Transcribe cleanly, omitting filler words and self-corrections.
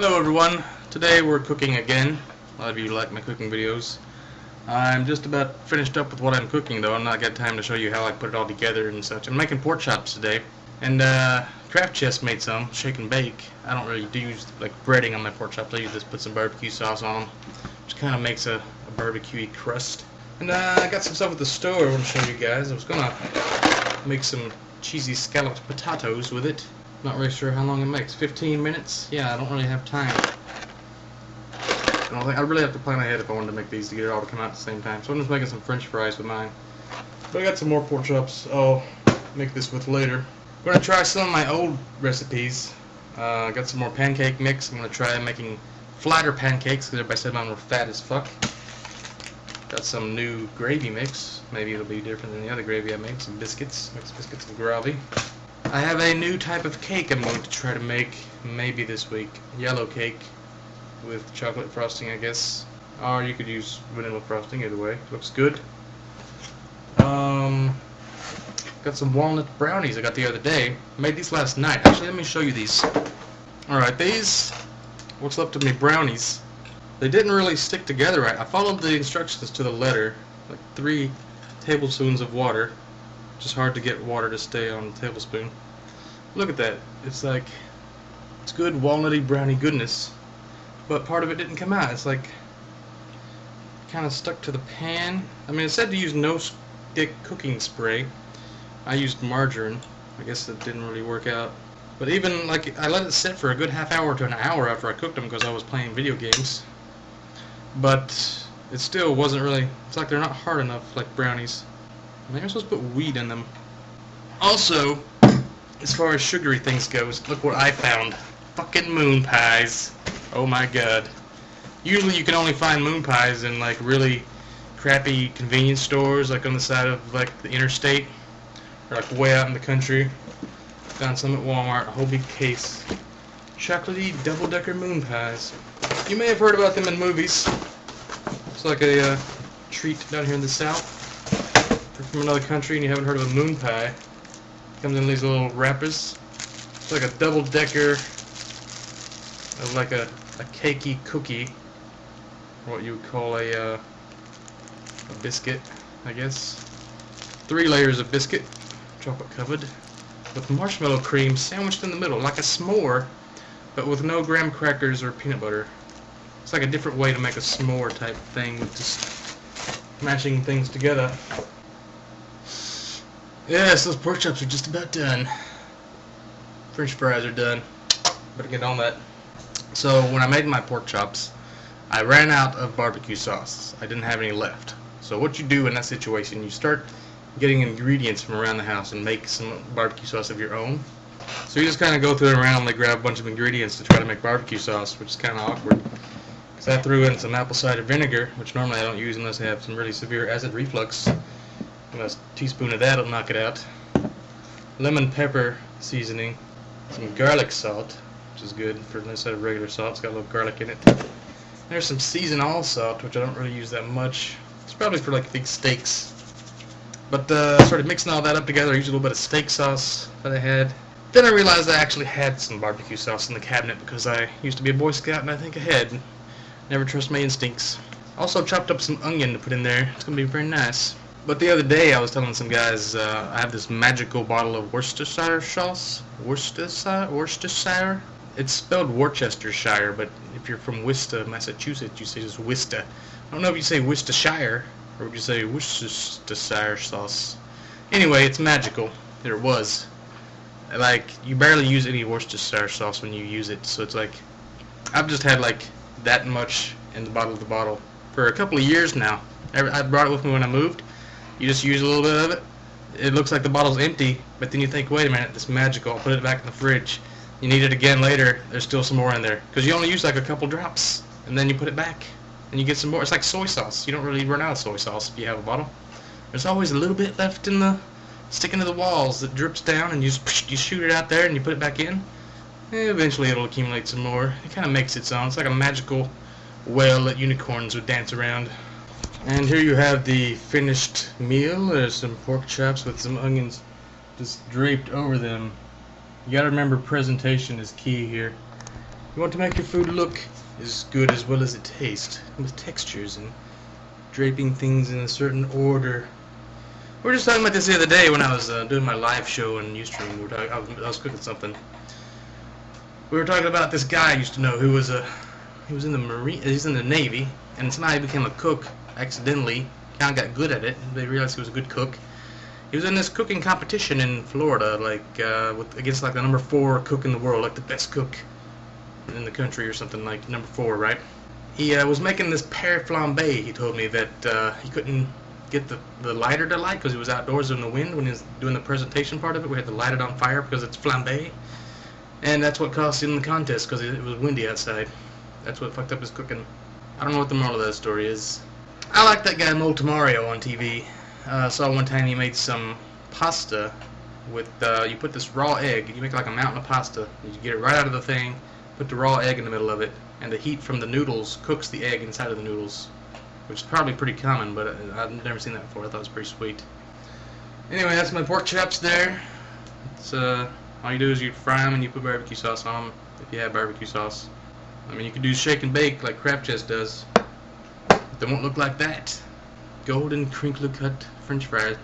Hello everyone, today we're cooking again. A lot of you like my cooking videos. I'm just about finished up with what I'm cooking though. I'm not got time to show you how I put it all together and such. I'm making pork chops today, and Craft Chest made some, shake and bake. I don't really use like breading on my pork chops. I just put some barbecue sauce on them, which kind of makes a barbecue-y crust. And I got some stuff at the store I want to show you guys. I was gonna make some cheesy scalloped potatoes with it. Not really sure how long it makes. 15 minutes? Yeah, I don't really have time. I really have to plan ahead if I wanted to make these to get it all to come out at the same time. So I'm just making some French fries with mine. But I got some more pork chops I'll make this with later. I'm going to try some of my old recipes. I got some more pancake mix. I'm going to try making flatter pancakes because everybody said mine were fat as fuck. Got some new gravy mix. Maybe it'll be different than the other gravy I made. Some biscuits. Mixed biscuits and gravy. I have a new type of cake I'm going to try to make maybe this week. Yellow cake with chocolate frosting, I guess. Or you could use vanilla frosting, either way. Looks good. Got some walnut brownies I got the other day. Made these last night. Actually, let me show you these. Alright, these, what's left of me brownies, they didn't really stick together right. I followed the instructions to the letter. Like 3 tablespoons of water. Just hard to get water to stay on the tablespoon. Look at that. It's like, it's good walnutty brownie goodness, but part of it didn't come out. It's like kind of stuck to the pan. I mean, it said to use no stick cooking spray. I used margarine. I guess it didn't really work out. But even like, I let it sit for a good half hour to an hour after I cooked them because I was playing video games. But it still wasn't really, it's like they're not hard enough like brownies. Maybe I'm supposed to put wheat in them. Also, as far as sugary things goes, look what I found. Fucking moon pies. Oh my god. Usually you can only find moon pies in like really crappy convenience stores, like on the side of like the interstate, or like way out in the country. Found some at Walmart, a whole big case. Chocolatey double-decker moon pies. You may have heard about them in movies. It's like a treat down here in the South. From another country and you haven't heard of a moon pie, comes in these little wrappers. It's like a double-decker of like a cakey cookie, or what you would call a biscuit, I guess. 3 layers of biscuit, chocolate covered, with marshmallow cream sandwiched in the middle, like a s'more, but with no graham crackers or peanut butter. It's like a different way to make a s'more type thing with just mashing things together. Yes, those pork chops are just about done. French fries are done. Better get on that. So when I made my pork chops, I ran out of barbecue sauce. I didn't have any left. So what you do in that situation, you start getting ingredients from around the house and make some barbecue sauce of your own. So you just kind of go through and randomly grab a bunch of ingredients to try to make barbecue sauce, which is kind of awkward. Because I threw in some apple cider vinegar, which normally I don't use unless I have some really severe acid reflux. A teaspoon of that will knock it out. Lemon pepper seasoning, some garlic salt, which is good for instead of regular salt. It's got a little garlic in it. There's some seasoned all salt, which I don't really use that much. It's probably for like big steaks. But started mixing all that up together. I used a little bit of steak sauce that I had. Then I realized I actually had some barbecue sauce in the cabinet because I used to be a Boy Scout and I think ahead. Never trust my instincts. Also chopped up some onion to put in there. It's gonna be very nice. But the other day I was telling some guys I have this magical bottle of Worcestershire sauce. Worcestershire? It's spelled Worcestershire, but if you're from Worcester, Massachusetts, you say just Worcester. I don't know if you say Worcestershire or if you say Worcestershire sauce. Anyway, it's magical. There it was. Like, you barely use any Worcestershire sauce when you use it, so it's like, I've just had like that much in the bottle of the bottle for a couple of years now. I brought it with me when I moved. You just use a little bit of it. It looks like the bottle's empty, but then you think, wait a minute, this is magical. I'll put it back in the fridge. You need it again later, there's still some more in there. Because you only use like a couple drops, and then you put it back, and you get some more. It's like soy sauce. You don't really run out of soy sauce if you have a bottle. There's always a little bit left in the, sticking to the walls that drips down, and you shoot it out there, and you put it back in. And eventually it'll accumulate some more. It kind of makes its own. It's like a magical well that unicorns would dance around. And here you have the finished meal. There's some pork chops with some onions just draped over them. You gotta remember presentation is key here. You want to make your food look as good as well as it tastes, with textures and draping things in a certain order. We were just talking about this the other day when I was doing my live show on Ustream. I was cooking something. We were talking about this guy I used to know who was he's in the Navy, and somehow he became a cook accidentally. Kind of got good at it. They realized he was a good cook. He was in this cooking competition in Florida, like against like the number 4 cook in the world, like the best cook in the country or something, like number 4, right? He was making this pear flambe. He told me that he couldn't get the lighter to light because he was outdoors in the wind when he was doing the presentation part of it. We had to light it on fire because it's flambe, and that's what cost him the contest because it was windy outside. That's what fucked up his cooking. I don't know what the moral of that story is. I like that guy Mario on TV. I saw one time he made some pasta with, you put this raw egg, you make like a mountain of pasta, you get it right out of the thing, put the raw egg in the middle of it, and the heat from the noodles cooks the egg inside of the noodles, which is probably pretty common, but I've never seen that before. I thought it was pretty sweet. Anyway, that's my pork chops there. It's, all you do is you fry them and you put barbecue sauce on them, if you have barbecue sauce. I mean, you could do shake and bake like Crab Chest does, but they won't look like that. Golden, crinkly cut French fries.